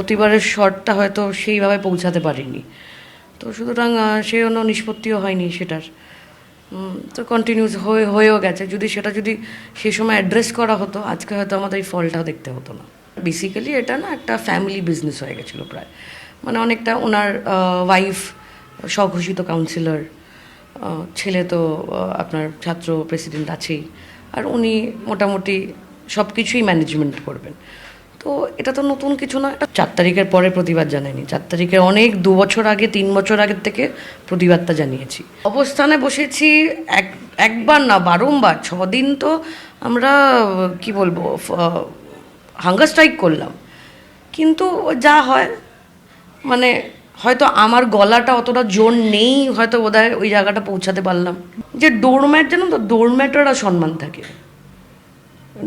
প্রতিবারের শটটা হয়তো সেইভাবে পৌঁছাতে পারিনি, তো সুতরাং সেই জন্য নিষ্পত্তিও হয়নি সেটার। তো কন্টিনিউস হয়েও গেছে। যদি সেই সময় অ্যাড্রেস করা হতো, আজকে হয়তো আমাদের এই ফলটাও দেখতে হতো না। বেসিক্যালি এটা না একটা ফ্যামিলি বিজনেস হয়ে গেছিলো প্রায়, মানে অনেকটা। ওনার ওয়াইফ স্বঘোষিত কাউন্সিলর, ছেলে তো আপনার ছাত্র প্রেসিডেন্ট আছেই, আর উনি মোটামুটি সব কিছুই ম্যানেজমেন্ট করবেন। তো এটা তো নতুন কিছু না। এটা 4 তারিখের পরে প্রতিবাদ জানায়নি, 4 তারিখের অনেক 2 বছর আগে, 3 বছর আগের থেকে প্রতিবাদটা জানিয়েছি। অবস্থানে বসেছি একবার না, বারংবার। 6 দিন তো আমরা কি বলবো, হাঙ্গার স্ট্রাইক করলাম। কিন্তু যা হয়, মানে হয়তো আমার গলাটা অতটা জোর নেই, হয়তো বোধহয় ওই জায়গাটা পৌঁছাতে পারলাম। যে ডোরম্যাট, জানো তো, ডোরম্যাটেরও সম্মান থাকে,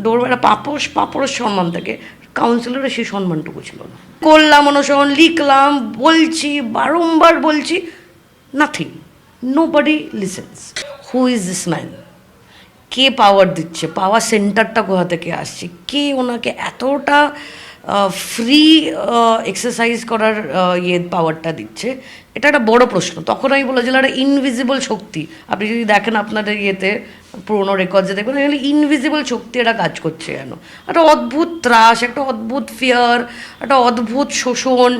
ডোরম্যাট পাপড়ের সম্মান থাকে, কাউন্সিলরের সেই সম্মানটুকু ছিল না। করলাম অনুসরণ, লিখলাম, বলছি, বারংবার বলছি, nothing, nobody listens. Who is this man? কে পাওয়ার দিচ্ছে? পাওয়ার সেন্টারটা কোথা থেকে আসছে? কে ওনাকে এতটা ফ্রি এক্সারসাইজ করার পাওয়ারটা দিচ্ছে? এটা একটা বড় প্রশ্ন। তখন আমি বলেছিলাম একটা ইনভিজিবল শক্তি। আপনি যদি দেখেন আপনাদের পুরোনো রেকর্ডসে দেখবেন, এখানে ইনভিজিবল শক্তি এটা কাজ করছে যেন। একটা অদ্ভুত ত্রাস, একটা অদ্ভুত ফিয়ার, একটা অদ্ভুত শোষণ।